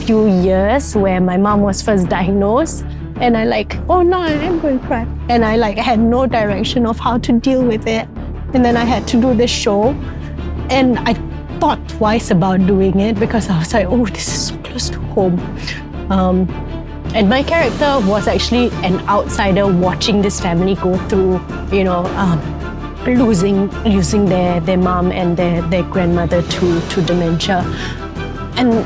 few years where my mom was first diagnosed, and I oh no, I am going to cry. And I had no direction of how to deal with it. And then I had to do this show, and I thought twice about doing it because I was like, oh, this is so close to home. And my character was actually an outsider watching this family go through, losing their mom and their grandmother to dementia. And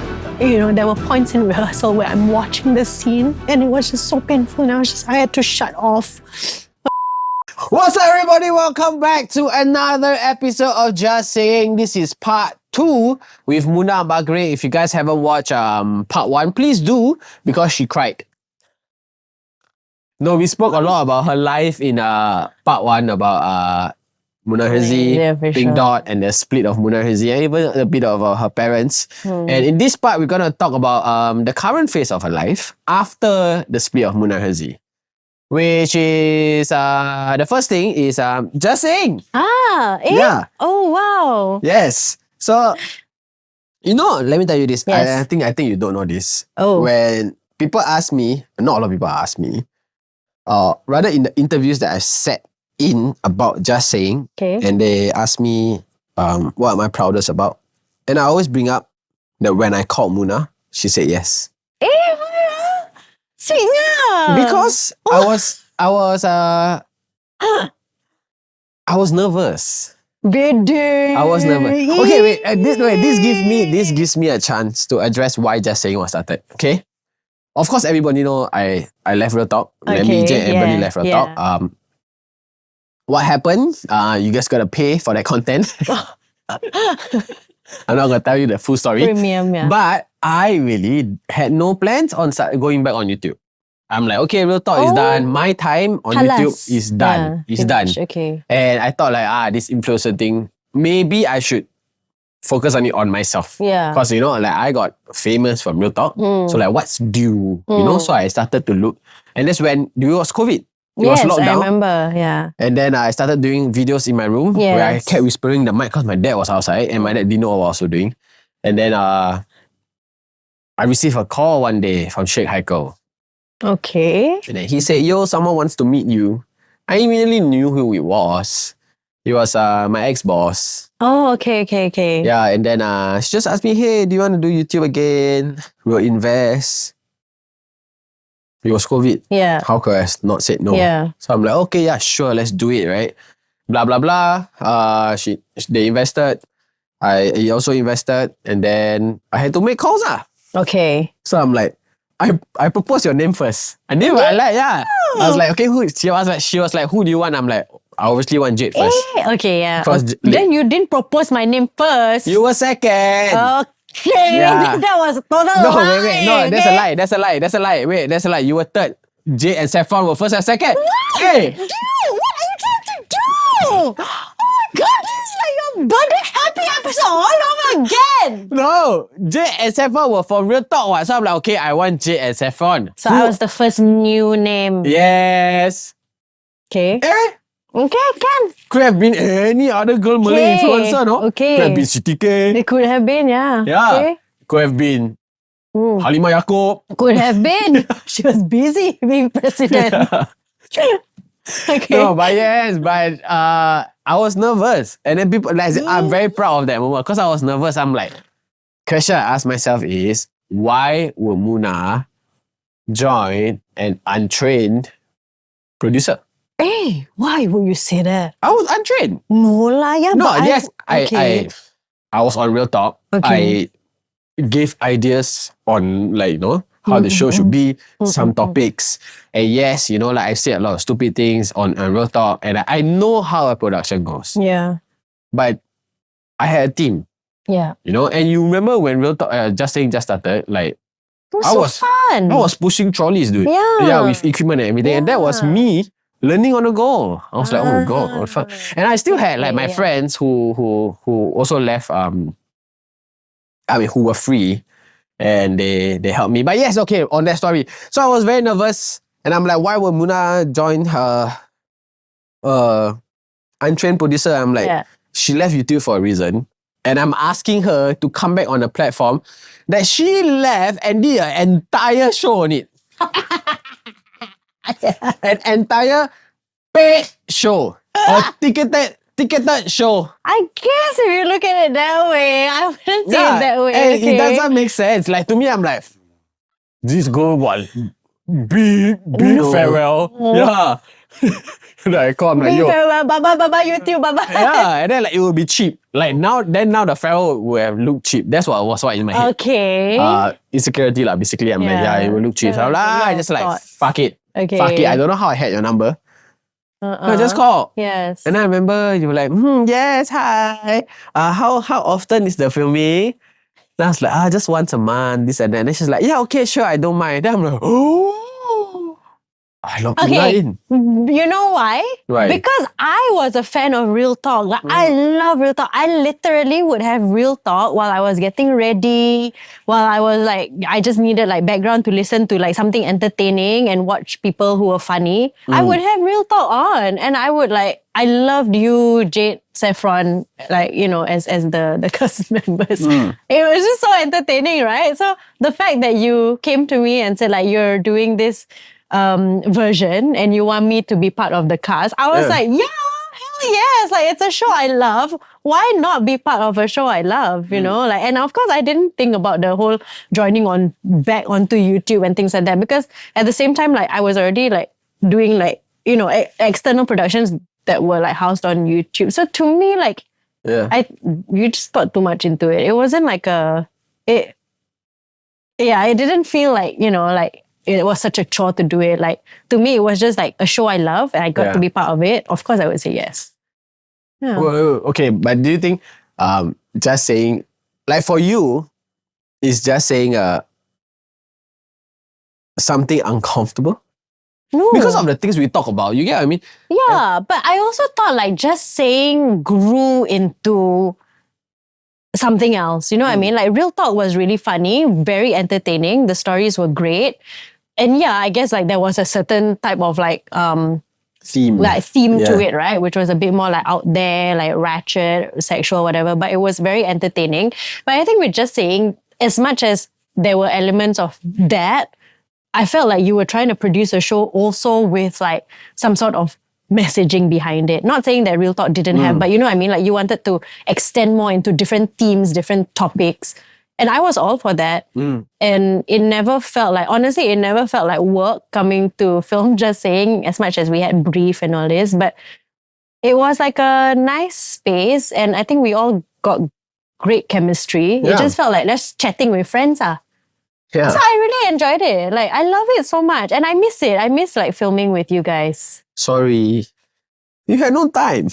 there were points in rehearsal where I'm watching this scene and it was just so painful, and I had to shut off. What's up, everybody? Welcome back to another episode of Just Saying. This is part 2 with Munah Bagre. If you guys haven't watched part 1, please do, because she cried. No, we spoke a lot about her life in part 1 about Munah Herzi, Pink Dot, and the split of Munah Herzi, and even a bit of her parents. And in this part, we're going to talk about the current phase of her life after the split of Munah Herzi. Which is, the first thing is Just Saying. Yeah. Oh, wow. Yes. So, let me tell you this. Yes. I think you don't know this. Oh. When people ask me, not a lot of people ask me, rather in the interviews that I sat in about Just Saying, and they ask me, what am I proudest about? And I always bring up that when I called Munah, she said yes. Because I was nervous. I was nervous. Okay, wait. This gives me a chance to address why Just Saying was started. Okay. Of course, everybody know I left Real Talk. Me, Jay, everybody left Real Talk. What happened? You guys gotta pay for that content. I'm not gonna tell you the full story. Premium, yeah. But I really had no plans on going back on YouTube. I'm like, okay, Real Talk is done. My time on YouTube is done. It's done. Okay. And I thought this influencer thing, maybe I should focus on it on myself. Yeah. Because, I got famous from Real Talk. So what's due? So I started to look. And that's when it was COVID. It was lockdown. I remember, yeah. And then I started doing videos in my room where I kept whispering the mic because my dad was outside and my dad didn't know what I was also doing. And then I received a call one day from Sheikh Haikal. Okay. And then he said, yo, someone wants to meet you. I immediately knew who it was. It was my ex-boss. Oh, okay. Yeah, and then she just asked me, hey, do you want to do YouTube again? We'll invest. It was COVID. Yeah. How could I not say no? Yeah. So I'm like, okay, yeah, sure, let's do it, right? Blah, blah, blah. They invested. He also invested. And then I had to make calls. Okay. So I'm like, I proposed your name first. And then I like, yeah. I was like, okay, who? She was like, who do you want? I'm like, I obviously want Jade first. Okay, yeah. Then you didn't propose my name first. You were second. Okay. Yeah. That was total lie. Wait. No, that's a lie. Wait, that's a lie. You were third. Jade and Saffron were first and second. What? Hey. Dude, what are you trying to do? Oh my God, this is like your birthday happy episode all over again. No, Jade and Saffron were from Real Talk. So I'm like, okay, I want Jade and Saffron. So I was the first new name. Yes. Okay. Okay, can. Could have been any other girl Malay influencer, no? Okay. Could have been Siti K. It could have been, yeah. Yeah. Okay. Could have been Halimah Yaakob. Could have been. She was busy being president. Yeah. Okay. No, but I was nervous. And then people, I'm very proud of that moment because I was nervous. I'm like, question I asked myself is, why would Munah join an untrained producer? Hey, why would you say that? I was untrained. No lah, yeah. No, but yes, okay. I was on Real Talk. Okay. I gave ideas on how the show should be, some topics. And yes, I say a lot of stupid things on Real Talk, and I know how a production goes. Yeah. But I had a team. Yeah. And you remember when Real Talk Just started, it was fun. I was pushing trolleys, dude. Yeah. With equipment and everything. And that was me learning on the go. I was like, oh God, what fun. And I still had my friends who also left who were free, and they helped me. But yes, okay, on that story. So I was very nervous, and I'm like, why would Munah join her untrained producer? I'm like, she left YouTube for a reason. and I'm asking her to come back on the platform, that she left and did an entire show on it. An entire paid show. A ticketed show. I guess if you look at it that way, I wouldn't say it that way. And Okay. it doesn't make sense. Like, to me, I'm like, this girl, what? Big farewell. Yeah. Like, come, like, Big yo. farewell, baba, YouTube, baba. Yeah, and then like it will be cheap. Like now the farewell will have looked cheap. That's what was in my head. Okay. Insecurity lah. Basically, I'm like, yeah, it will look cheap. So I'm like, I just like, fuck it. Okay. Fuck it. I don't know how I had your number. I just called. Yes. And I remember you were like, yes, hi. How often is the filming? And I was like, just once a month, this and that. And then she's like, yeah, okay, sure, I don't mind. Then I'm like, oh. I love Okay, you know why? Why? Because I was a fan of real talk. Like I love real talk. I literally would have real talk while I was getting ready, while I was like, I just needed like background to listen to like something entertaining and watch people who were funny. I would have real talk on, and I would like, I loved you, Jade, Saffron, like, you know, as the cast members. It was just so entertaining, right? So the fact that you came to me and said like, you're doing this version and you want me to be part of the cast, I was like, yeah, hell yes, like it's a show I love. Why not be part of a show I love, you know? Like, and of course I didn't think about the whole joining on back onto YouTube and things like that, because at the same time, like I was already like doing like, you know, external productions that were like housed on YouTube. So to me, like, you just put too much into it. It wasn't like it didn't feel like, you know, like it was such a chore to do it. Like, to me, it was just like a show I love and I got to be part of it. Of course, I would say yes. Yeah. Well, okay, but do you think just saying, like for you, is just saying something uncomfortable? No. Because of the things we talk about, you get what I mean? Yeah, but I also thought like just saying grew into something else. You know what I mean? Like real talk was really funny, very entertaining. The stories were great. And yeah, I guess like there was a certain type of like theme to it, right? Which was a bit more like out there, like ratchet, sexual, whatever. But it was very entertaining. But I think with just saying, as much as there were elements of that, I felt like you were trying to produce a show also with like some sort of messaging behind it. Not saying that Real Talk didn't have, but you know what I mean? Like you wanted to extend more into different themes, different topics. And I was all for that. And it never felt like, honestly, it never felt like work coming to film Just Saying, as much as we had brief and all this. But it was like a nice space. And I think we all got great chemistry. It just felt like let's chatting with friends. Yeah. So I really enjoyed it. Like, I love it so much. And I miss it. I miss like filming with you guys. Sorry. You had no time.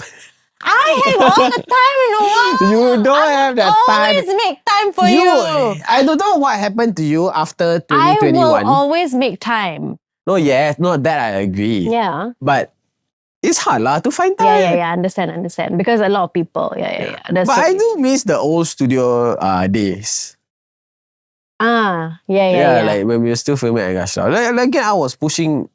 I have all the time in the world. You don't have the time. I always make time for you. I don't know what happened to you after 2021. I will always make time. No, not that I agree. Yeah. But it's hard to find time. Yeah. Understand. Because a lot of people. Yeah. But I do miss the old studio days. Yeah. Like when we were still filming at Gashau. Like again, I was pushing.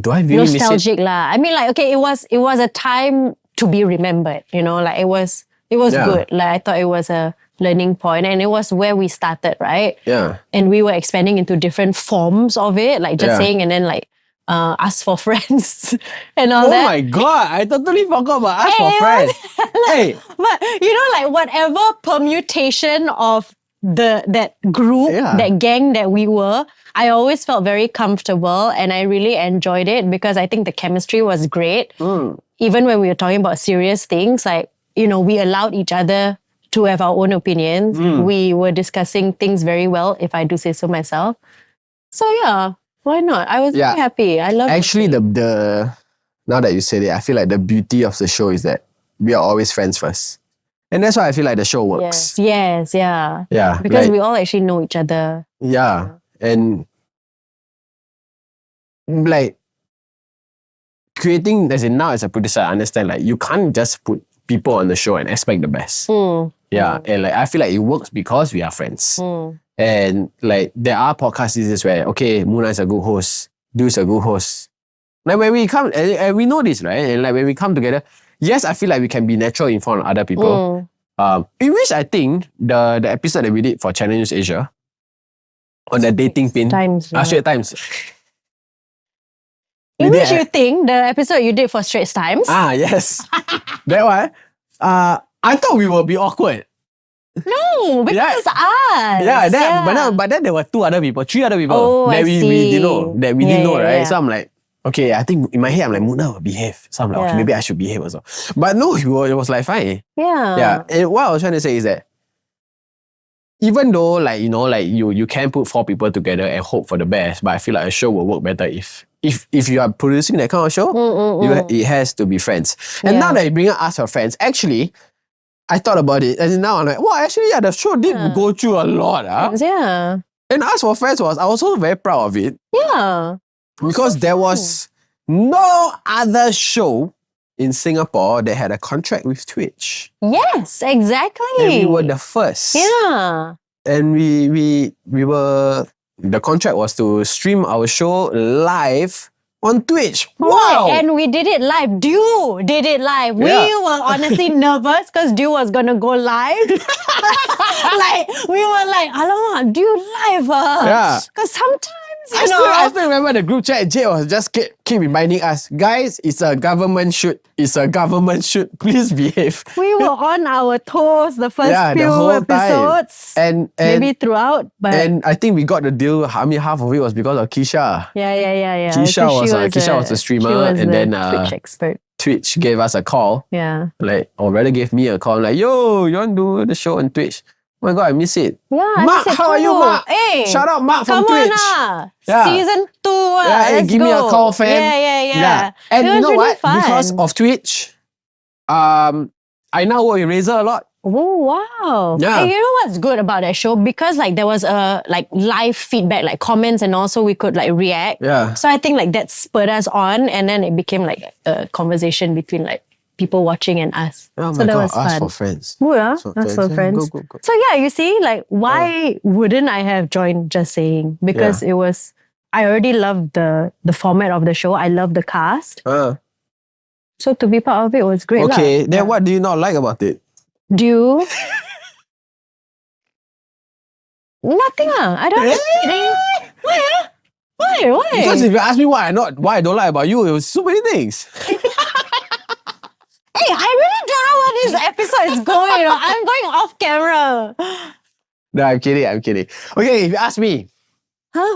Do I really nostalgic miss it? lah. I mean, like, okay, it was a time to be remembered. You know, like it was good. Like I thought it was a learning point, and it was where we started, right? Yeah. And we were expanding into different forms of it, like Just Saying, and then like Ask for Friends and all that. Oh my god, I totally forgot about Ask for Friends. But you know, like whatever permutation of that group, that gang that we were, I always felt very comfortable and I really enjoyed it because I think the chemistry was great. Even when we were talking about serious things, like, you know, we allowed each other to have our own opinions. We were discussing things very well, if I do say so myself. So yeah, why not? I was very happy. I love it. Actually, the now that you said it, I feel like the beauty of the show is that we are always friends first. And that's why I feel like the show works. Yes. Yeah. Because like, we all actually know each other. Yeah. And like creating, as in now as a producer, I understand like you can't just put people on the show and expect the best. And like I feel like it works because we are friends. And like there are podcast seasons where, okay, Munah is a good host, Du's a good host. Like when we come, and we know this, right? And like when we come together, yes, I feel like we can be natural in front of other people. In which I think the episode that we did for Channel News Asia on the dating pin. Straight Times. In which you think the episode you did for Straits Times? Yes. That one. I thought we would be awkward. No, because us. But then there were three other people that we didn't know. That we didn't know, right? Yeah. So I'm like, okay, I think in my head, I'm like, Munah will behave. So I'm like, okay, maybe I should behave also. But no, it was like fine. Yeah. And what I was trying to say is that even though, like, you know, like you can put 4 people together and hope for the best, but I feel like a show will work better if you are producing that kind of show, it has to be friends. And now that you bring us for friends, actually, I thought about it, and now I'm like, well, actually, the show did go through a lot. Yeah. And Us for Friends I was also very proud of it. Yeah. Because there was no other show in Singapore that had a contract with Twitch. Yes, exactly. And we were the first. Yeah. And we were, the contract was to stream our show live on Twitch. Wow! Right. And we did it live. Dew did it live. We were honestly nervous because Dew was going to go live. Like, we were like, alamak, Dew live. Because sometimes, I still remember the group chat. Jay was just keep reminding us, guys, it's a government shoot. It's a government shoot. Please behave. We were on our toes the first few the whole episodes. And maybe throughout. But and I think we got the deal. I mean, half of it was because of Keisha. Yeah. Keisha was a streamer, and then Twitch expert. Twitch gave us a call. Yeah. Like, or rather gave me a call. Like, yo, you want to do the show on Twitch? Oh my God, I miss it. Yeah, Mark, how are you, Mark? Hey, shout out Mark from Twitch. Season 2. Let's give go. me a call, fam. Yeah. And you know really what? fun. Because of Twitch, I now work with Razer a lot. Oh, wow. Yeah. Hey, you know what's good about that show? Because like there was a like live feedback, like comments, and also we could like react. Yeah. So I think like that spurred us on, and then it became like a conversation between like people watching and us. Oh so my that God, was fun. Us for Friends. Oh yeah, Us Us for Friends. Go. So yeah, you see, like why wouldn't I have joined Just Saying? Because it was, I already loved the format of the show. I loved the cast. So to be part of it was great. Okay, then what do you not like about it? Do you? Nothing I don't Why? Because if you ask me why I don't like about you, it was so many things. Hey, I really don't know where this episode is going. I'm going off camera. No, I'm kidding. Okay, if you ask me,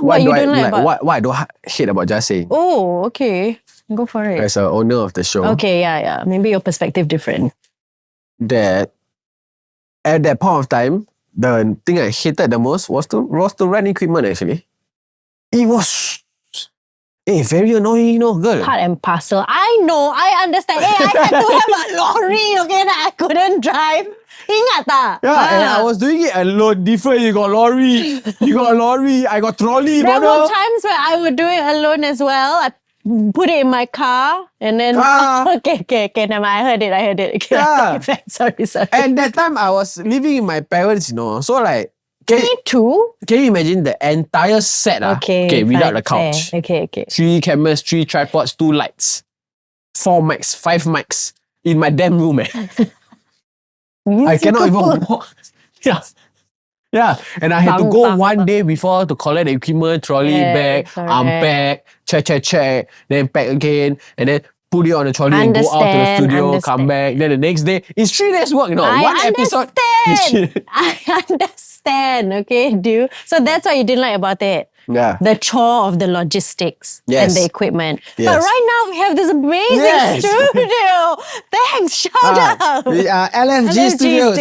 what you don't like about? Why I don't hate about Just Saying? Oh, okay. Go for it. As an owner of the show. Okay, yeah. Maybe your perspective different. That at that point of time, the thing I hated the most was to run equipment actually. It was very annoying, girl. Part and parcel. I know, I understand. Hey, I had to have a lorry, okay, that I couldn't drive. Ingat tak? Yeah, and I was doing it alone. Different, you got lorry, I got trolley, There were times where I would do it alone as well. I put it in my car and then okay, never mind. I heard it. Okay, sorry. And that time I was living with my parents, so like, me too. Can you imagine the entire set? Okay, without the couch. Okay. 3 cameras, 3 tripods, 2 lights, 4 mics, 5 mics in my damn room. I cannot even walk. Yeah. And I had to go one day before to collect the equipment, trolley bag, unpack, check, then pack again, and then put it on the trolley and go out to the studio, come back. Then the next day, it's 3 days work, episode. I understand, okay, dude. So that's what you didn't like about it. Yeah. The chore of the logistics and the equipment. Yes. But right now we have this amazing studio. Thanks, shout out. We are LFG Studios.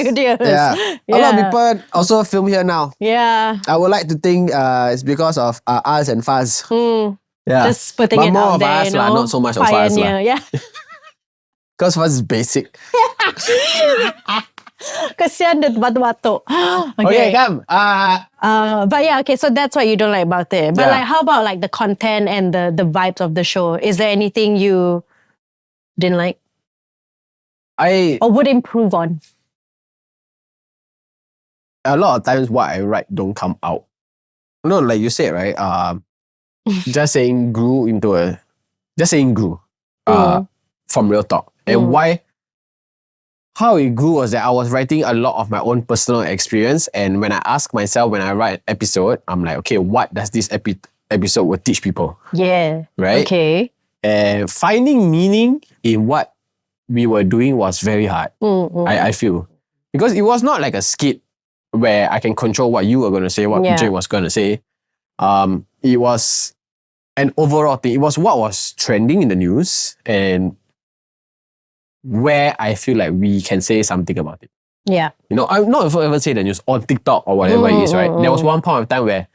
Yeah. A lot of people also film here now. Yeah. I would like to think it's because of us and Faz. Yeah. Just putting but it more out of there, us, not so much of us. Yeah. Because Faz is basic. Kesian dia batuk-batuk. Okay, come. But yeah, okay, so that's what you don't like about it. But like, how about like the content and the vibes of the show? Is there anything you didn't like? Or would improve on? A lot of times what I write don't come out. No, like you said, right? Just Saying grew from real talk. And why how it grew was that I was writing a lot of my own personal experience. And when I ask myself, when I write an episode, I'm like, okay, what does this episode will teach people? Yeah. Right? Okay. And finding meaning in what we were doing was very hard, I feel. Because it was not like a skit where I can control what you were going to say, what PJ was going to say. It was an overall thing. It was what was trending in the news and where I feel like we can say something about it. Yeah. You know, I'm not even say the news on TikTok or whatever it is, right? There was one point of time where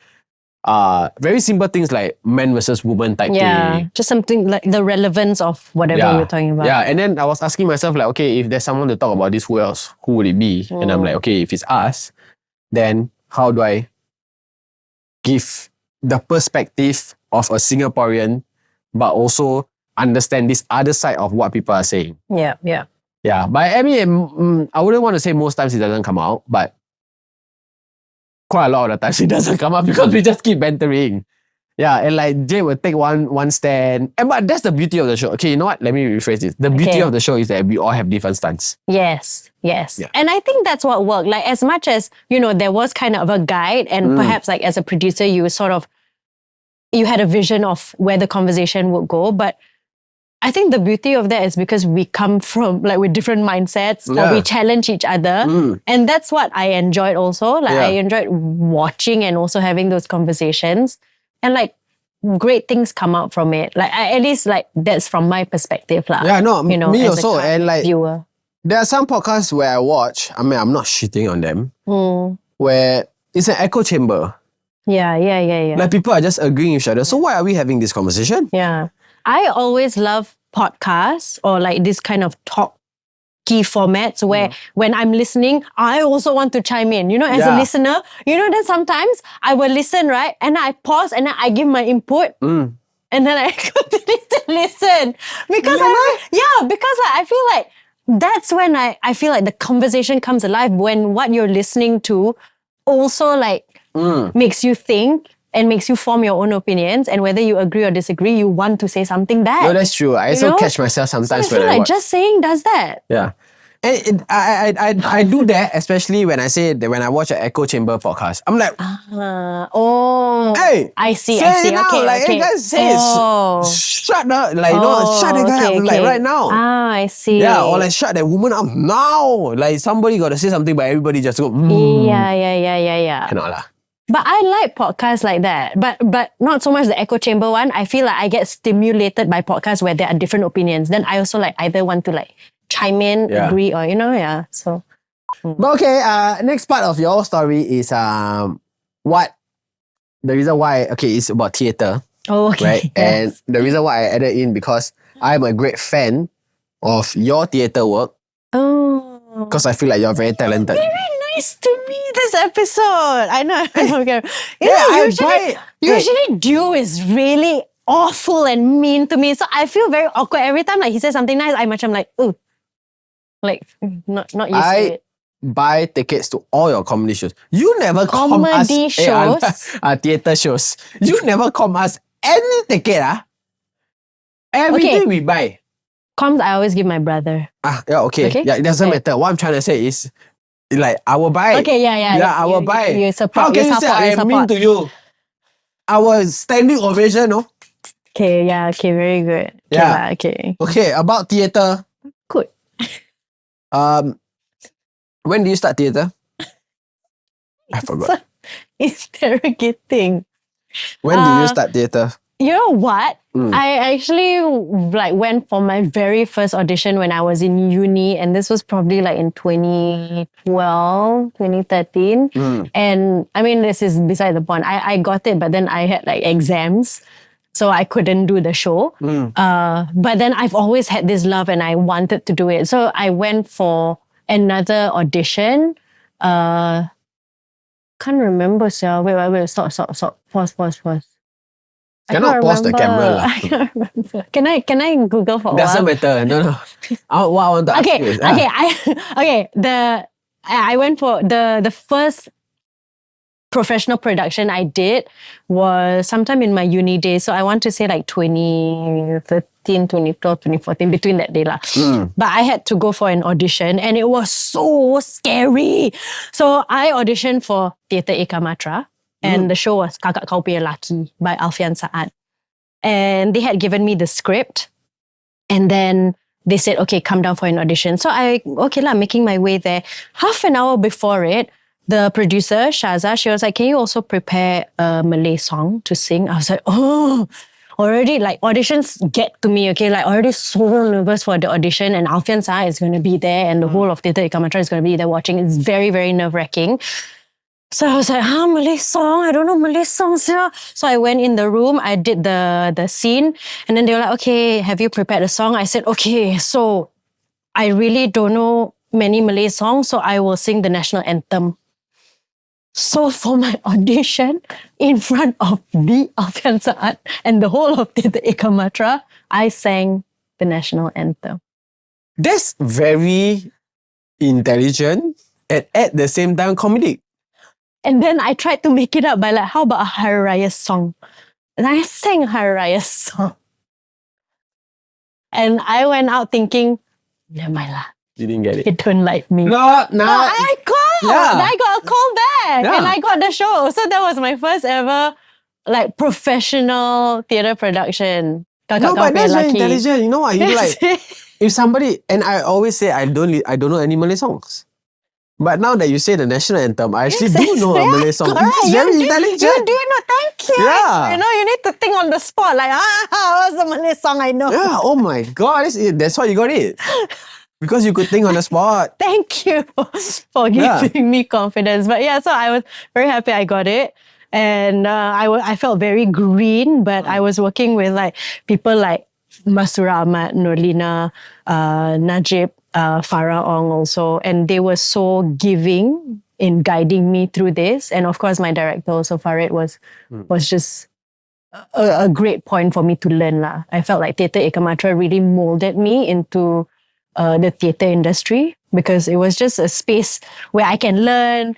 very simple things like man versus woman type thing. Just something like the relevance of whatever we're talking about. Yeah, and then I was asking myself like, okay, if there's someone to talk about this, who else? Who would it be? And I'm like, okay, if it's us, then how do I give the perspective of a Singaporean, but also understand this other side of what people are saying? Yeah. Yeah, but I mean, I wouldn't want to say most times it doesn't come out, but quite a lot of the times it doesn't come out because we just keep bantering. Yeah, and like Jay will take one stand. But that's the beauty of the show. Okay, you know what? Let me rephrase this. The beauty of the show is that we all have different stunts. Yes. Yeah. And I think that's what worked. Like as much as, there was kind of a guide and perhaps like as a producer, you had a vision of where the conversation would go. But I think the beauty of that is because we come from like with different mindsets or we challenge each other. And that's what I enjoyed also. Like I enjoyed watching and also having those conversations. And like great things come out from it. Like at least like that's from my perspective. Yeah, no, me as also. And like viewer. There are some podcasts where I watch, I mean, I'm not shitting on them, where it's an echo chamber. Yeah. Like people are just agreeing with each other. So why are we having this conversation? Yeah. I always love podcasts or like this kind of talk key formats where when I'm listening, I also want to chime in. As a listener, then sometimes I will listen, right? And I pause and then I give my input. And then I continue to listen. Because I feel like that's when I feel like the conversation comes alive when what you're listening to also like makes you think and makes you form your own opinions, and whether you agree or disagree, you want to say something back. No, that's true. I also catch myself sometimes so I feel when I like watch. just saying does that. Yeah. And I do that, especially when I say that when I watch an echo chamber podcast. I'm like, hey, I see. It now. Okay, like, okay. You guys say shut up, like shut the guy up, like right now. I see. Yeah, or like shut that woman up now. Like somebody got to say something, but everybody just go. Yeah. Cannot lah. But I like podcasts like that. But not so much the echo chamber one. I feel like I get stimulated by podcasts where there are different opinions. Then I also like either want to like chime in, agree, or So. But okay, next part of your story is what the reason why it's about theatre. Oh, okay. Right? Yes. And the reason why I added in because I'm a great fan of your theatre work. Oh. Because I feel like you're very talented. Very nice to me this episode. I know. Usually Dio is really awful and mean to me. So I feel very awkward every time like he says something nice. I'm like, ooh. Like not used to it. Buy tickets to all your comedy shows. You never comedy shows? Theatre shows. You never come us any ticket. Everything we buy. Comms I always give my brother. Okay. Yeah, it doesn't matter. What I'm trying to say is like I will buy. Okay, yeah. Yeah, I will buy. You support. How can you say I am mean to you? Our standing ovation, no? Okay, very good. Okay. Okay, about theatre. Good. When do you start theatre? I forgot. Interrogating. When do you start theatre? You know what? I actually like went for my very first audition when I was in uni, and this was probably like in 2012, 2013. And I mean, this is beside the point. I got it, but then I had like exams, so I couldn't do the show. But then I've always had this love and I wanted to do it. So I went for another audition. Can't remember, so wait, stop. Pause. Cannot pause the camera. I can't remember. Can I Google for a while? Doesn't matter. No. What I want to ask you is... I went for the first professional production I did was sometime in my uni days. So I want to say like 2013, 2012, 2014, between that day lah. But I had to go for an audition and it was so scary. So I auditioned for Theatre Eka Matra and the show was Kakak Kau Punya Laki by Alfian Saad. And they had given me the script and then they said, okay, come down for an audition. So making my way there. Half an hour before it, the producer, Shaza, she was like, can you also prepare a Malay song to sing? I was like, oh, already like auditions get to me, okay? Like already so nervous for the audition and Alfian Saad is going to be there and the whole of Theatre Eka Matra is going to be there watching. It's very, very nerve-wracking. So I was like, Malay song? I don't know Malay songs here. So I went in the room, I did the scene and then they were like, okay, have you prepared a song? I said, okay, so I really don't know many Malay songs, so I will sing the national anthem. So for my audition in front of the Alfian Saad and the whole of the Eka Matra, I sang the national anthem. That's very intelligent and at the same time comedic. And then I tried to make it up by like, how about a Hari Raya song? And I sang a Hari Raya song. And I went out thinking, never mind lah. You didn't get it. It don't like me. No. I called. Yeah. I got a call back. Yeah. And I got the show. So that was my first ever like professional theatre production. No, but that's very intelligent. You know what? You like if somebody, and I always say I don't know any Malay songs. But now that you say the national anthem, I actually do know a Malay song. Correct. It's very intelligent. You do know, thank you. Yeah. You know, you need to think on the spot. Like, what's the Malay song I know? Yeah, oh my God. That's why you got it. Because you could think on the spot. Thank you for giving me confidence. But yeah, so I was very happy I got it. And I felt very green, but I was working with like people like Masura Ahmad, Nurlina, Najib, Farah Ong also. And they were so giving in guiding me through this. And of course, my director also, Farid, was just a great point for me to learn lah. I felt like Theatre Eka Matra really molded me into the theatre industry because it was just a space where I can learn,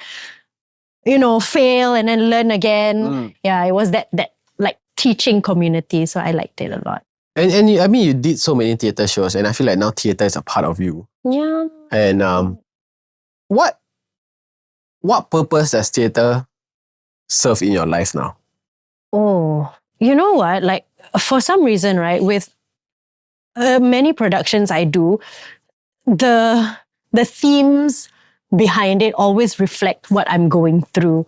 you know, fail and then learn again. Yeah, it was that like teaching community. So I liked it a lot. And you did so many theatre shows and I feel like now theatre is a part of you. Yeah. And what purpose does theatre serve in your life now? Oh, you know what? Like for some reason, right, with many productions I do, the themes behind it always reflect what I'm going through.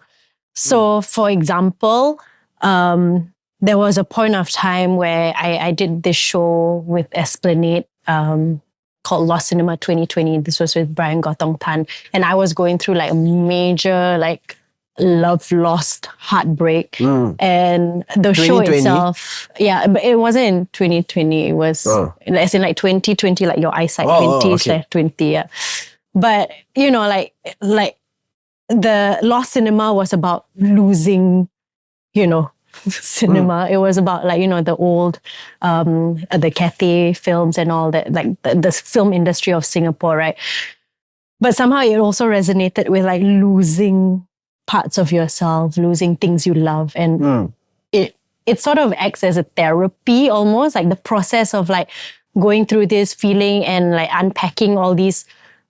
So, for example, there was a point of time where I did this show with Esplanade called Lost Cinema 2020. This was with Brian Gotong Tan. And I was going through like a major like love lost heartbreak. And the show itself, yeah, but it wasn't in 2020. It was as in like 2020, like your eyesight 20/20, yeah. But you know, like the Lost Cinema was about losing, you know, cinema. It was about like, you know, the old the Cathay films and all that, like the film industry of Singapore, right? But somehow it also resonated with like losing parts of yourself, losing things you love. And it sort of acts as a therapy almost, like the process of like going through this feeling and like unpacking all these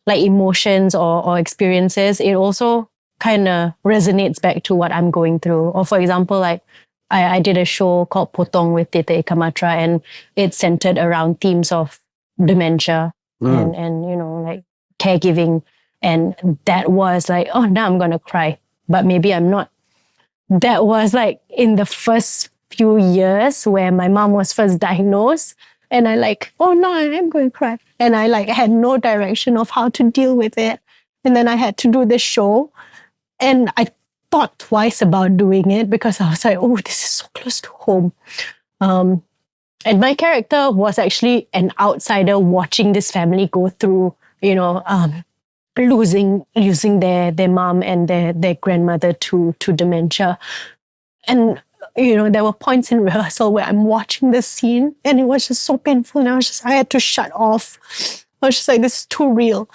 like emotions or experiences. It also kind of resonates back to what I'm going through. Or for example, like I did a show called Potong with Theatre Eka Matra and it's centered around themes of dementia and you know, like caregiving. And that was like, oh, now I'm going to cry. But maybe I'm not. That was like in the first few years where my mom was first diagnosed and I like, oh no, I'm going to cry. And I like had no direction of how to deal with it. And then I had to do this show and I thought twice about doing it because I was like, oh, this is so close to home. And my character was actually an outsider watching this family go through, you know, losing their mom and their grandmother to dementia. And, you know, there were points in rehearsal where I'm watching this scene and it was just so painful. And I had to shut off. I was just like, this is too real.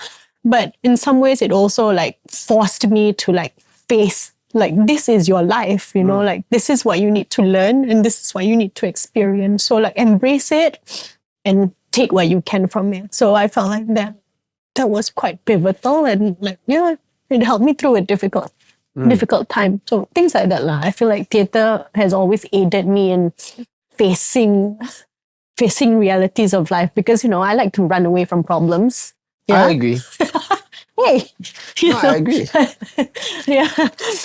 But in some ways, it also like forced me to like face like this is your life, you know, like this is what you need to learn and this is what you need to experience. So like embrace it and take what you can from it. So I felt like that was quite pivotal and like, yeah, it helped me through a difficult time. So things like that lah. I feel like theatre has always aided me in facing realities of life because, you know, I like to run away from problems. Yeah? I agree. Hey, I agree. Yeah,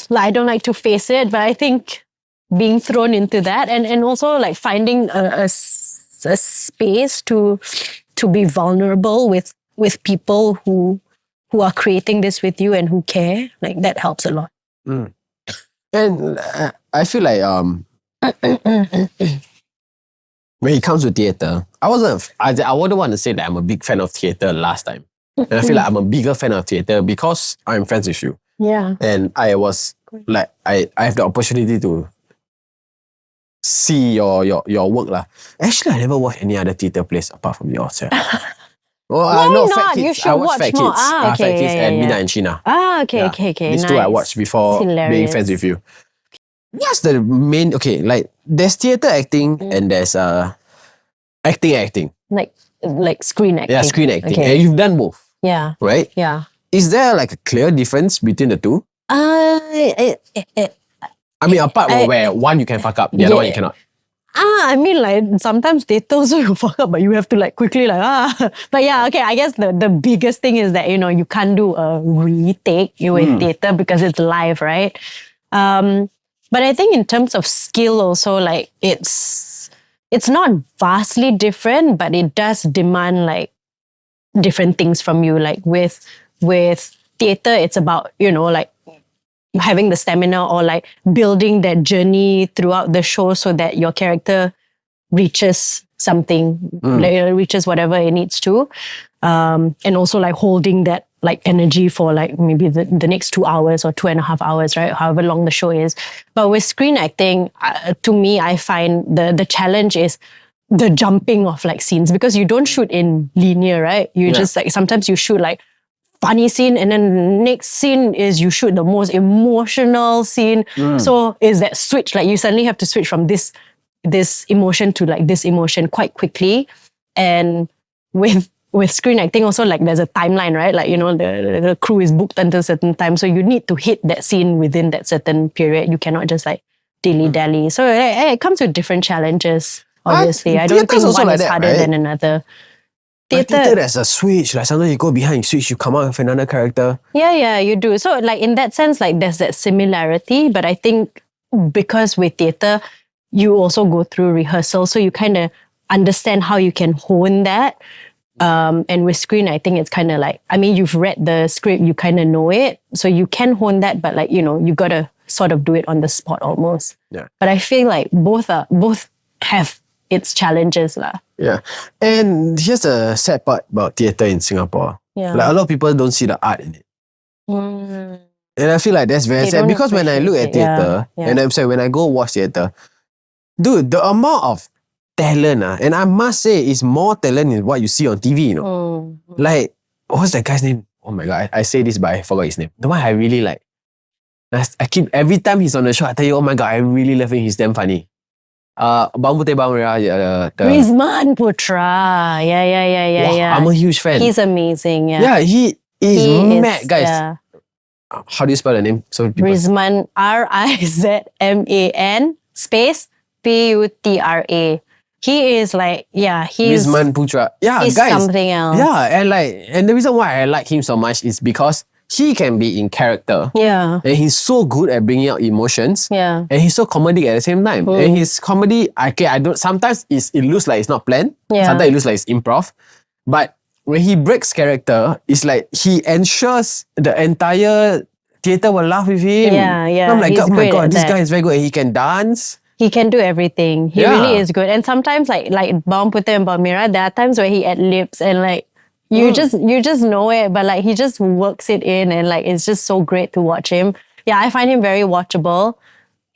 like I don't like to face it, but I think being thrown into that and also like finding a space to be vulnerable with people who are creating this with you and who care, like that helps a lot. And I feel like when it comes to theatre, I wouldn't want to say that I'm a big fan of theatre last time. And I feel like I'm a bigger fan of theatre because I'm friends with you. Yeah. And I was like, I have the opportunity to see your work lah. Actually, I never watched any other theatre plays apart from yours. Yeah. Well, no, not? Fat Kids. You should I watched watch Fat more. Kids. Fat Kids and Mina and Sheena. Okay. These nice. two I watched before being friends with you. What's the main, like there's theatre acting and there's acting. Like screen acting. Yeah, screen acting. Okay. And you've done both. Yeah. Right? Yeah. Is there like a clear difference between the two? I mean, apart from where one you can fuck up, the other one you cannot. I mean, like sometimes theatre also you fuck up, but you have to like quickly But yeah, okay. I guess the biggest thing is that, you know, you can't do a retake with theatre because it's live, right? But I think in terms of skill also, like it's not vastly different, but it does demand like different things from you. Like with theatre, it's about, you know, like having the stamina or like building that journey throughout the show so that your character reaches something, like, reaches whatever it needs to. And also like holding that like energy for like maybe the next 2 hours or 2.5 hours, right? However long the show is. But with screen acting, to me, I find the challenge is the jumping of like scenes because you don't shoot in linear, right? You just like, sometimes you shoot like funny scene and then the next scene is you shoot the most emotional scene. So is that switch, like you suddenly have to switch from this emotion to like this emotion quite quickly. And with screen acting also, like there's a timeline, right? Like, you know, the crew is booked until a certain time. So you need to hit that scene within that certain period. You cannot just like dilly-dally. So it comes with different challenges, obviously. I don't think one is harder than another. Theatre, there's a switch. Like sometimes you go behind, you switch, you come out with another character. Yeah, you do. So like in that sense, like there's that similarity. But I think because with theatre, you also go through rehearsal. So you kind of understand how you can hone that. And with screen, I think it's kind of like, I mean, you've read the script, you kind of know it. So you can hone that, but like, you know, you got to sort of do it on the spot almost. Yeah. But I feel like both have its challenges lah. Yeah. And here's the sad part about theatre in Singapore. Yeah. Like a lot of people don't see the art in it. And I feel like that's very sad because when I look at theatre, and I'm sorry, when I go watch theatre, dude, the amount of talent, and I must say it's more talent than what you see on TV, you know. Like, what's that guy's name? Oh my God, I say this but I forgot his name. The one I really like. I keep, every time he's on the show, I tell you, oh my God, I really love him. He's damn funny. Rizman Putra. Yeah. I'm a huge fan. He's amazing. Yeah. Yeah, he is mad, guys. Yeah. How do you spell the name? So Rizman, Rizman space Putra. He is like, he's Rizman Putra. Yeah, he's guys. something else. Yeah, and the reason why I like him so much is because he can be in character. Yeah. And he's so good at bringing out emotions. Yeah. And he's so comedic at the same time. And his comedy, sometimes it looks like it's not planned. Yeah. Sometimes it looks like it's improv. But when he breaks character, it's like he ensures the entire theatre will laugh with him. Yeah. I'm like, He's oh my great God, at this that. guy is very good. He can dance. He can do everything. He really is good. And sometimes like Bawang Putih and Bawang Merah, there are times where he ad-libs and like you just know it, but like he just works it in and like it's just so great to watch him. Yeah, I find him very watchable.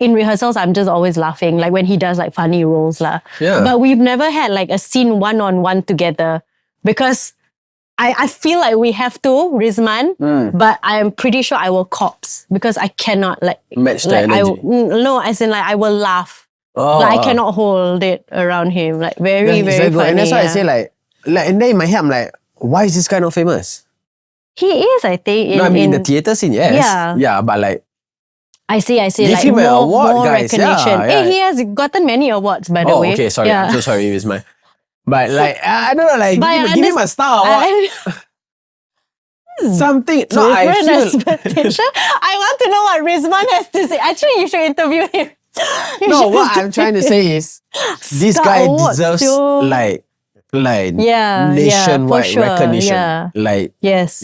In rehearsals, I'm just always laughing, like when he does like funny roles lah. Yeah. But we've never had like a scene one-on-one together because I feel like we have to, Rizman, but I'm pretty sure I will corpse because I cannot match the energy. No, as in I will laugh. I cannot hold it around him. Very very funny. And that's why I say and then in my head I'm like, why is this guy not famous? He is, I think. In the theatre scene, yes. Yeah, but I see. Give him an award, more guys. recognition. Yeah. Hey, he has gotten many awards, by the way. Okay, sorry. I'm so sorry, Rizman. But I don't know, give him a star award. Something. No, I feel. I want to know what Rizman has to say. Actually, you should interview him. What I'm trying to say is, this guy deserves nationwide recognition. Yes.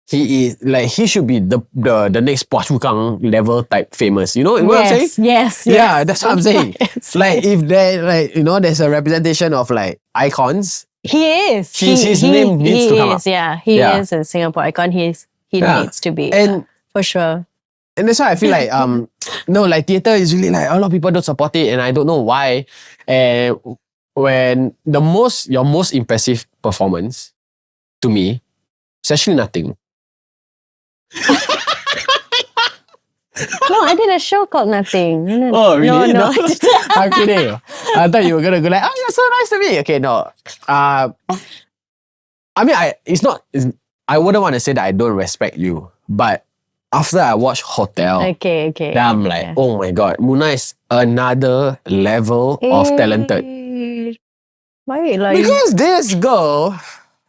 He is he should be the next Phua Chu Kang level type famous. You know what I'm saying? Yes. Yeah, that's what I'm saying. If there there's a representation of icons. He is. His name needs to come up. Yeah, he is a Singapore icon. He needs to be. And for sure. And that's why I feel theatre is really a lot of people don't support it, and I don't know why. And when your most impressive performance to me is actually nothing. No, I did a show called Nothing. Oh, really? No. I'm kidding. I thought you were gonna go you're so nice to me. Okay, no. I wouldn't want to say that I don't respect you, but after I watched Hotel, okay. then I'm oh my god, Munah is another level of talented. Why? Because this girl,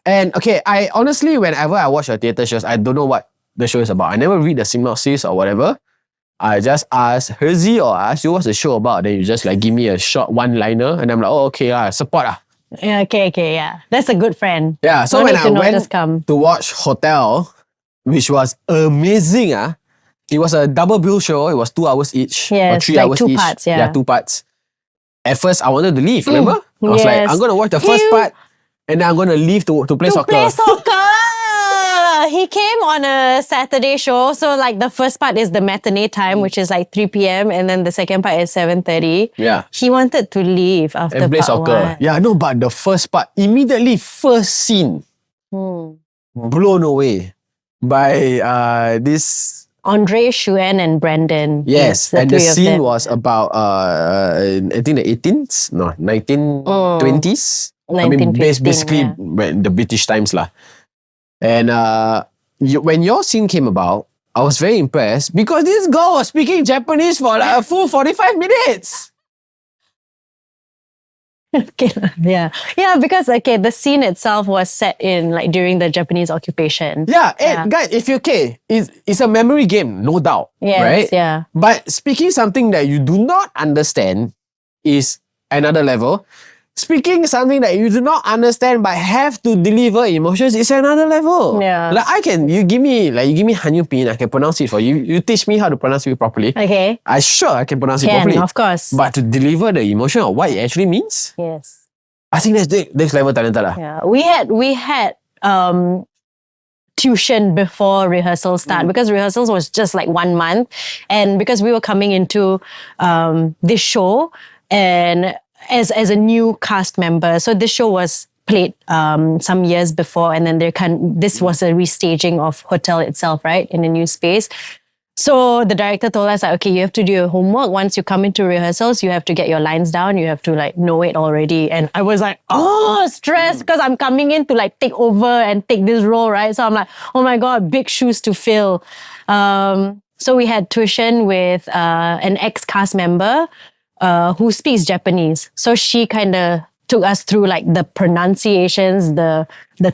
and okay, I honestly, whenever I watch her theatre shows, I don't know what the show is about. I never read the synopsis or whatever. I just ask Herzi or ask you what's the show about. Then you just give me a short one-liner, and I'm like, oh, okay, support . Yeah, okay, yeah. That's a good friend. Yeah, so when I went to watch Hotel, which was amazing, it was a double bill show. It was 2 hours each, or 3 hours each. 2 parts, yeah. 2 parts. At first, I wanted to leave, remember? I was like, I'm going to watch the first part, and then I'm going to leave to play soccer. He came on a Saturday show. So the first part is the matinee time, which is 3 p.m. And then the second part is 7:30. Yeah. He wanted to leave after and play part soccer. 1. Yeah, no, but the first part, immediately first scene, blown away by this... Andre, Shuen and Brandon. Yes, and the scene was about, I think the 18th? No, 1920s. Basically the British times lah. And when your scene came about, I was very impressed because this girl was speaking Japanese for a full 45 minutes. Yeah, because the scene itself was set in during the Japanese occupation. Yeah, and guys, if you're it's a memory game, no doubt. Yes, right? Yeah. But speaking something that you do not understand is another level. Speaking something that you do not understand but have to deliver emotions is another level. Yeah. You give me Hanyu Pin, I can pronounce it for you. You teach me how to pronounce it properly. Okay. I can pronounce it properly. Of course. But to deliver the emotion of what it actually means, yes, I think that's next level talented. Yeah. We had tuition before rehearsal start because rehearsals was just 1 month, and because we were coming into this show and as a new cast member. So this show was played some years before, and then this was a restaging of Hotel itself, right, in a new space. So the director told us okay, you have to do your homework. Once you come into rehearsals, you have to get your lines down. You have to know it already. And I was stressed because I'm coming in to take over and take this role, right? So I'm oh my God, big shoes to fill. So we had tuition with an ex-cast member who speaks Japanese. So she kind of took us through the pronunciations, the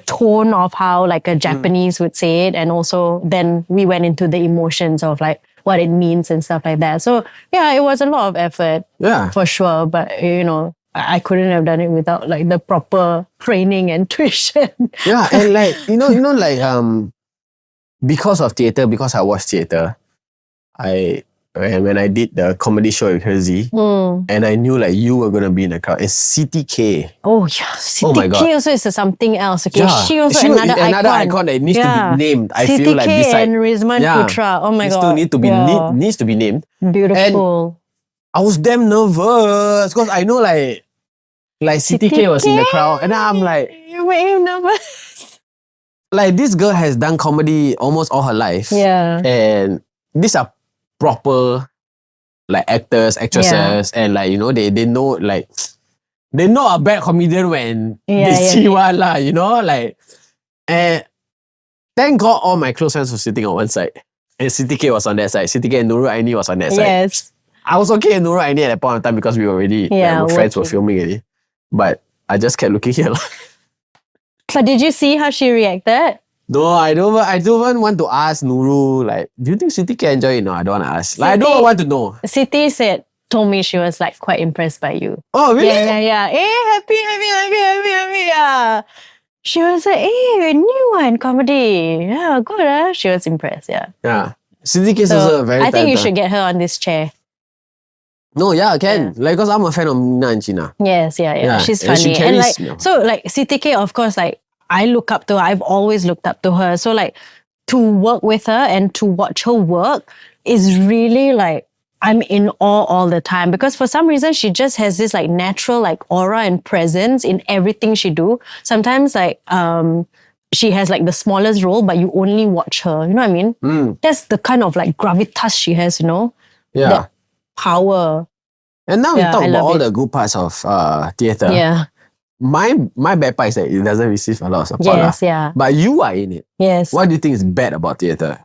tone of how a Japanese would say it, and also then we went into the emotions of what it means and stuff like that. So yeah, it was a lot of effort, for sure. But I couldn't have done it without the proper training and tuition. Yeah, and because of theatre, because I watched theatre, when I did the comedy show with Herzi, and I knew you were going to be in the crowd, it's CTK. Oh yeah, CTK oh my God. also is something else. Okay, yeah. She also another icon that needs to be named. I CTK feel beside and Rizman Putra. Oh my God, needs to be named. Beautiful. And I was damn nervous because I know CTK was in the crowd, and I'm you made me nervous. like this girl has done comedy almost all her life. Yeah. And these are proper like actors, actresses, and like, you know, they know like they know a bad comedian when they see one lah, you know, like, and thank God all my close friends were sitting on one side. And CTK was on that side. CTK and Nurul Aini was on that side. Yes. I was okay with Nurul Aini at that point of time because we were already, like, my friends were filming already. But I just kept looking here. But did you see how she reacted? No, I don't even want to ask Nurul, like, do you think CTK enjoy it? No, I don't want to ask. Like, I don't want to know. Siti told me she was like quite impressed by you. Oh, really? Yeah. Happy. Yeah. She was like, a new one, comedy. Yeah, good. She was impressed, yeah. Yeah. CTK is also very I think you should get her on this chair. No, yeah, I can. Like, because I'm a fan of Munah and China. Yes, yeah. She's funny. She carries, so like CTK, of course, like I look up to her. I've always looked up to her. So like to work with her and to watch her work is really like, I'm in awe all the time because for some reason she just has this like natural like aura and presence in everything she do. Sometimes like she has like the smallest role, but you only watch her. You know what I mean? That's the kind of like gravitas she has, you know? Yeah. That power. And now we talk about all the good parts of theatre. Yeah. My bad part is that it doesn't receive a lot of support. Yes, yeah. But you are in it. Yes. What do you think is bad about theatre?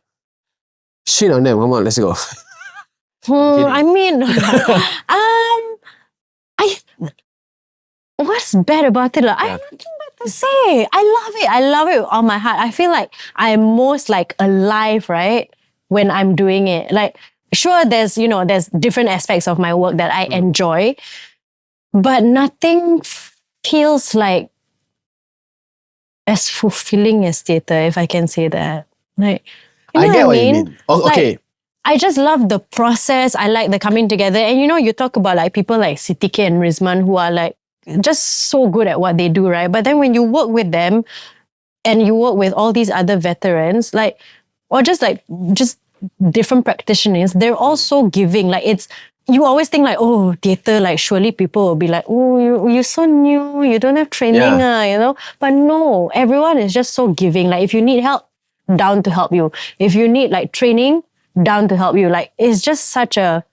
Shit on them. Come on, let's go. I mean, what's bad about it? I have nothing bad to say. I love it with all my heart. I feel like I'm most like alive, right? When I'm doing it. Like, sure, there's different aspects of my work that I enjoy, but nothing feels like as fulfilling as theatre, if I can say that. Like, I get what you mean. Oh, okay. Like, I just love the process. I like the coming together. And you talk about like people like CTK and Rizman who are like just so good at what they do, right? But then when you work with them and you work with all these other veterans, like, or just different practitioners, they're all so giving. Like you always think like, oh, theatre, like surely people will be like, oh, you're so new, you don't have training, you know? But no, everyone is just so giving. Like if you need help, down to help you. If you need like training, down to help you. Like it's just such a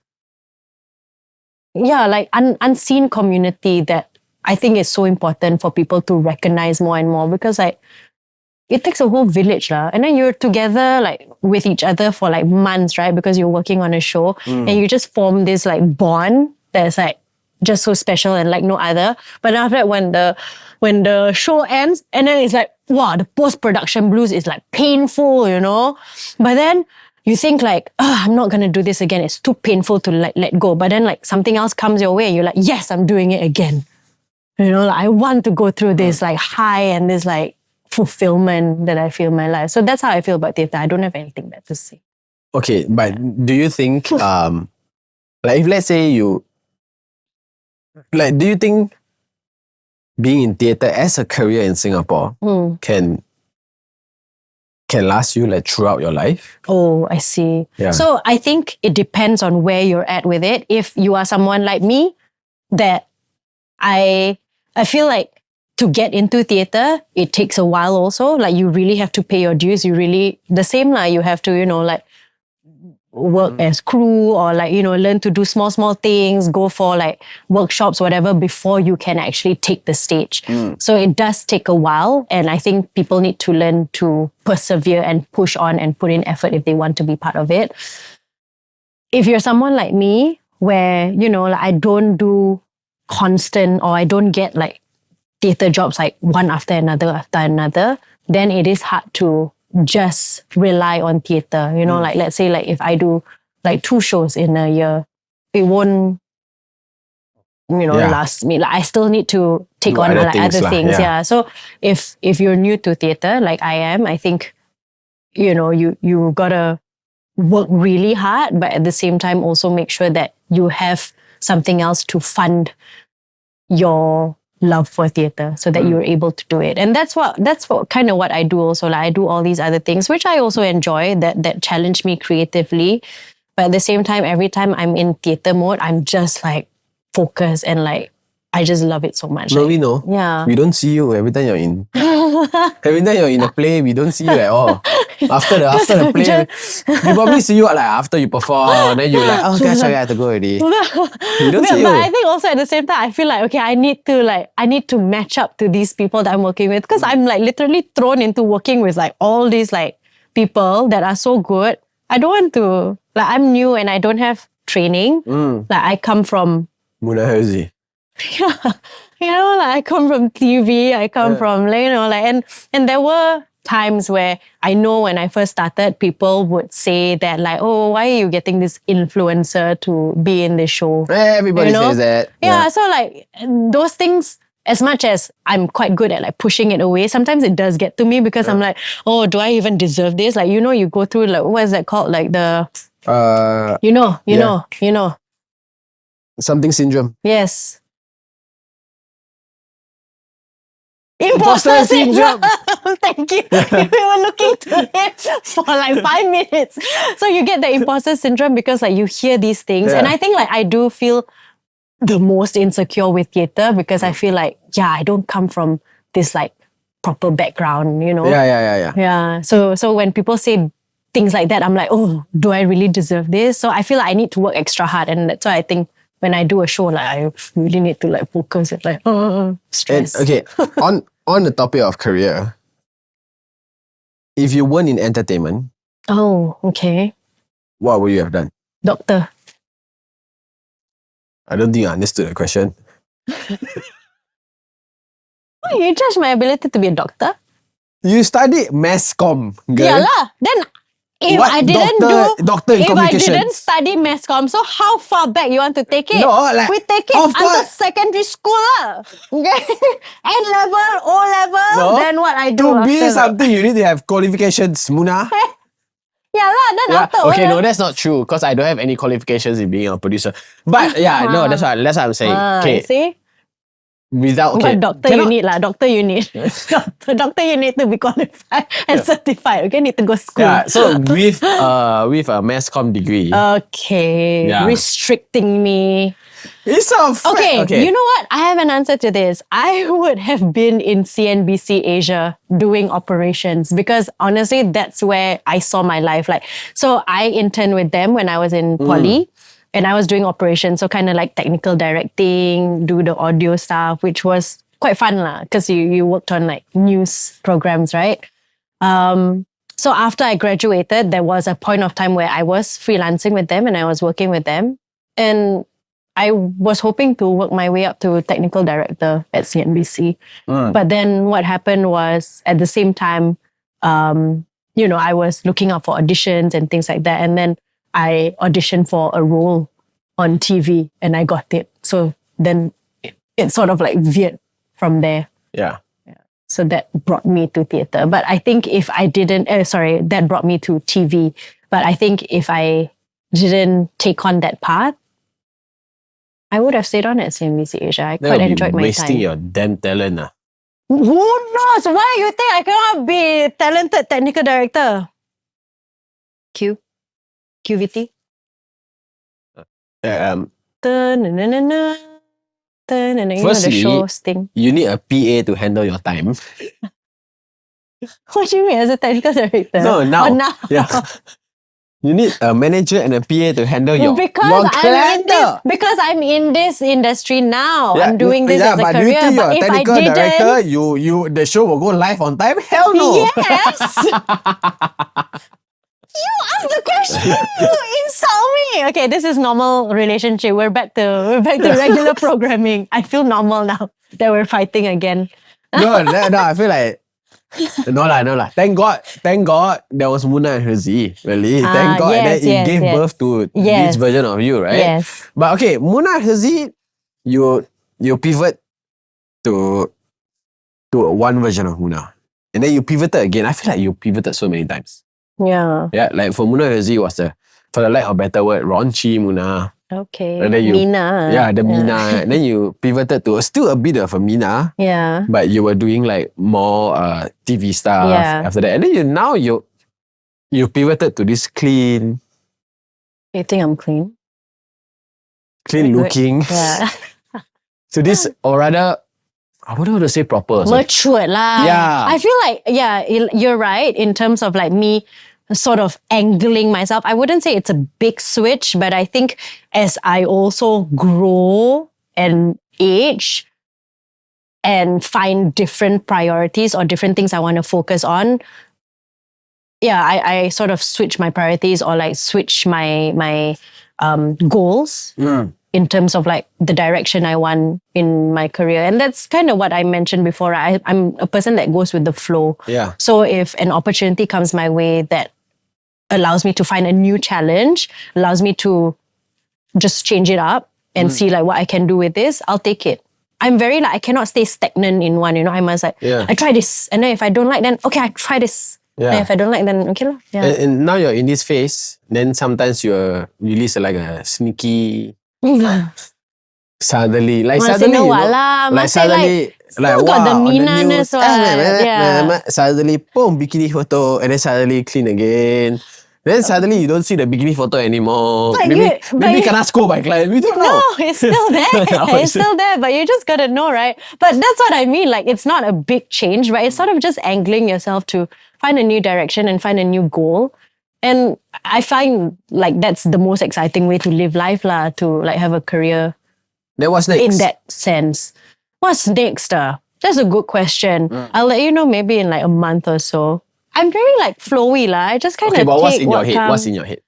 like unseen community that I think is so important for people to recognize more and more because like it takes a whole village and then you're together like with each other for like months, right? Because you're working on a show and you just form this like bond that's like just so special and like no other. But after that, when the show ends and then it's like, wow, the post-production blues is like painful, you know? But then you think like, I'm not going to do this again. It's too painful to like let go. But then like something else comes your way and you're like, yes, I'm doing it again. You know, like I want to go through this like high and this like fulfillment that I feel in my life. So that's how I feel about theatre. I don't have anything bad to say. Okay, but do you think, like if let's say you, like do you think being in theatre as a career in Singapore can last you like throughout your life? Oh, I see. Yeah. So I think it depends on where you're at with it. If you are someone like me, that I feel like to get into theatre, it takes a while also. Like you really have to pay your dues. You have to, like work as crew or like, learn to do small things, go for like workshops, whatever, before you can actually take the stage. So it does take a while. And I think people need to learn to persevere and push on and put in effort if they want to be part of it. If you're someone like me, where, like I don't do constant or I don't get like theatre jobs like one after another, then it is hard to just rely on theatre. Like let's say like if I do like 2 shows in a year, it won't, last me. Like I still need to take on other things. Yeah. So if you're new to theatre, like I am, I think, you gotta work really hard, but at the same time also make sure that you have something else to fund your love for theatre so that you're able to do it. And that's what kind of what I do also. Like I do all these other things, which I also enjoy, that challenge me creatively. But at the same time, every time I'm in theatre mode, I'm just like focused and like, I just love it so much. No, we know. Yeah. We don't see you every time you're in. Every time you're in a play, we don't see you at all. After the play, we probably see you like after you perform, then you're like, oh gosh, sorry, I have to go already. We don't see you. But I think also at the same time, I feel like, okay, I need to match up to these people that I'm working with, because I'm like literally thrown into working with like all these like people that are so good. I don't want to, like, I'm new and I don't have training. Like, I come from Munah. Yeah, like I come from TV, I come from, and there were times where I know when I first started, people would say that like, oh, why are you getting this influencer to be in this show? Everybody says that. Yeah, so like those things, as much as I'm quite good at like pushing it away, sometimes it does get to me because I'm like, oh, do I even deserve this? Like, you go through like, what is that called? Like the, you know. Something syndrome. Yes. Imposter syndrome. Thank you. We were looking to it for like 5 minutes. So you get the imposter syndrome because like you hear these things. And I think like I do feel the most insecure with theatre because I feel like, I don't come from this like proper background, Yeah. So when people say things like that, I'm like, oh, do I really deserve this? So I feel like I need to work extra hard. And that's why I think when I do a show, like I really need to like focus and like stress. And, okay, on the topic of career, if you weren't in entertainment, oh, okay, what would you have done? Doctor. I don't think I understood the question. Oh, you judge my ability to be a doctor? You studied mass comm, girl. Yeah lah. Then if What I didn't doctor in if I communications? didn't study mass comm, so how far back you want to take it? No, like, we take it until secondary school lah. Okay, N-level, O-level. No. Then what I do To be after something, you need to have qualifications, Munah. Yeah lah. Then after Okay, O-level. no, that's not true because I don't have any qualifications in being a producer. But no, that's what I'm saying. Okay, see? without But doctor you need lah. Doctor you need. Doctor you need to be qualified and certified. Okay, need to go school. Yeah, so with a mass comm degree. Okay, restricting me. It's a Okay, you know what? I have an answer to this. I would have been in CNBC Asia doing operations because honestly, that's where I saw my life. Like, so I interned with them when I was in poly. And I was doing operations, so kind of like technical directing, do the audio stuff, which was quite fun lah, because you worked on like news programs, right? So after I graduated, there was a point of time where I was freelancing with them and I was working with them. And I was hoping to work my way up to technical director at CNBC. But then what happened was at the same time, I was looking out for auditions and things like that. And then I auditioned for a role on TV and I got it. So then it sort of like veered from there. Yeah. So that brought me to theatre. But I think if I didn't, that brought me to TV. But I think if I didn't take on that path, I would have stayed on at CNBC Asia. I quite enjoyed my time. Wasting your damn talent. Who knows? Why you think I cannot be talented technical director? QVT. Firstly, the show sting. You need a PA to handle your time. What do you mean as a technical director? No, now. Oh, now. Yeah. You need a manager and a PA to handle your calendar. Because I'm in this industry now. I'm doing this as a career. Do you think you're a if technical I didn't, director, the show will go live on time? Hell no. Yes. You asked the question. You insult me. Okay, this is normal relationship. We're back to regular programming. I feel normal now that we're fighting again. No, I feel like no lah. Thank God there was Munah and Hazi. Really. Thank God that it gave birth to this version of you, right? Yes. But okay, Munah and Hazi, you pivot to one version of Munah. And then you pivoted again. I feel like you pivoted so many times. Yeah. Yeah, like for Munah and Hazi was for the lack of a better word, raunchy Munah. Okay. And then Mina. Yeah, the Mina. And then you pivoted to still a bit of a Mina. Yeah. But you were doing like more TV stuff after that. And then you pivoted to this clean. You think I'm clean? Clean looking. Yeah. So this, or rather, I wouldn't want to say proper. So. Matured lah. Yeah. I feel like, you're right in terms of like me sort of angling myself. I wouldn't say it's a big switch, but I think as I also grow and age and find different priorities or different things I want to focus on, I sort of switch my priorities or like switch my goals in terms of like the direction I want in my career. And that's kind of what I mentioned before. I'm a person that goes with the flow. Yeah. So if an opportunity comes my way that allows me to find a new challenge, allows me to just change it up and see like what I can do with this, I'll take it. I'm very like, I cannot stay stagnant in one, I must like, I try this. And then if I don't like, then okay, I try this. Yeah. And if I don't like, then okay. Yeah. And now you're in this phase, then sometimes you release like a suddenly, like suddenly, like suddenly, like wow, got the Munah-ness, suddenly, boom, bikini photo, and then suddenly clean again. Then suddenly you don't see the bikini photo anymore. Like maybe can I scold by client? We don't know. No, it's still there. It's still there, but you just gotta know, right? But that's what I mean. Like, it's not a big change, right? It's sort of just angling yourself to find a new direction and find a new goal. And I find like that's the most exciting way to live life, lah, to like have a career. Then what's next? In that sense. What's next? That's a good question. I'll let you know maybe in like a month or so. I'm very like flowy lah. I just kind of but what's in your head? What's in your head?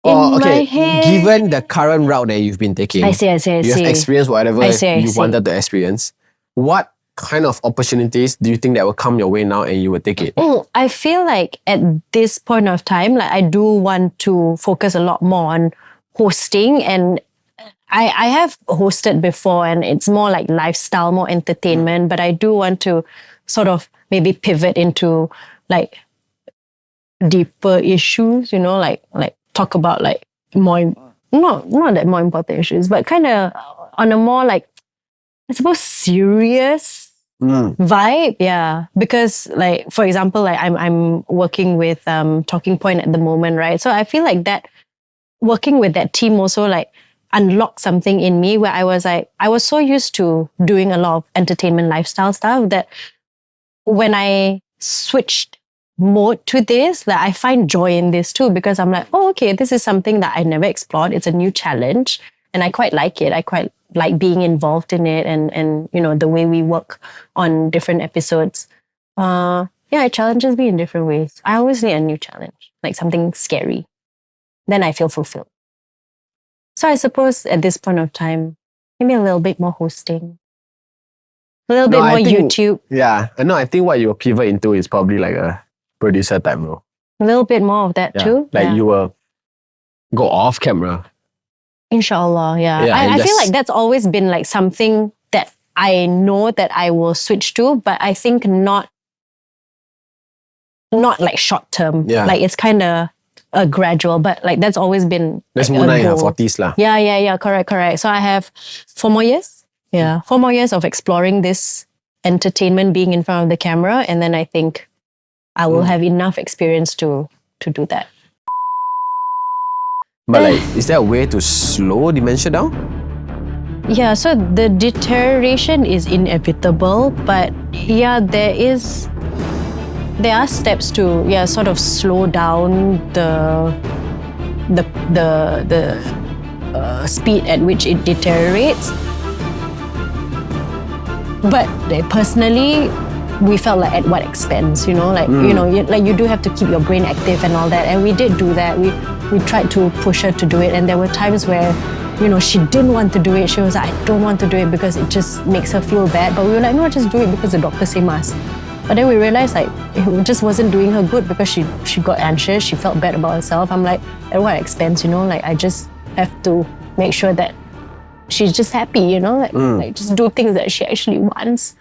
My head. Given the current route that you've been taking, I see. you have experienced whatever you wanted to experience. What kind of opportunities do you think that will come your way now and you will take it? I feel like at this point of time, like I do want to focus a lot more on hosting, and I have hosted before and it's more like lifestyle, more entertainment, but I do want to sort of maybe pivot into like deeper issues, like talk about like more, not that more important issues, but kind of on a more like, I suppose, serious vibe. Yeah. Because like, for example, like I'm working with Talking Point at the moment, right? So I feel like that working with that team also like unlocked something in me where I was so used to doing a lot of entertainment lifestyle stuff that when I switched mode to this, like I find joy in this too, because I'm like, oh, okay, this is something that I never explored. It's a new challenge and I quite like it. I quite like being involved in it and the way we work on different episodes. It challenges me in different ways. I always need a new challenge, like something scary. Then I feel fulfilled. So I suppose at this point of time, maybe a little bit more hosting. A little bit more YouTube. Yeah. No, I think what you'll pivot into is probably like a producer type role. A little bit more of that too. Like you will go off camera. Inshallah, yeah. I feel like that's always been like something that I know that I will switch to, but I think not like short term. Yeah. Like it's kind of a gradual, but like that's always been that's Munah in her 40s lah. Yeah, correct. So I have 4 more years. Yeah, 4 more years of exploring this entertainment, being in front of the camera, and then I think I will have enough experience to do that. But like, is there a way to slow dementia down? Yeah, so the deterioration is inevitable, but there are steps to sort of slow down the speed at which it deteriorates. But personally, we felt like at what expense, you do have to keep your brain active and all that, and we did do that. We tried to push her to do it, and there were times where she didn't want to do it. She was like, I don't want to do it because it just makes her feel bad. But we were like, no, just do it because the doctor say must. But then we realized like it just wasn't doing her good because she got anxious, she felt bad about herself. I'm like, at what expense, like I just have to make sure that she's just happy, like just do things that she actually wants.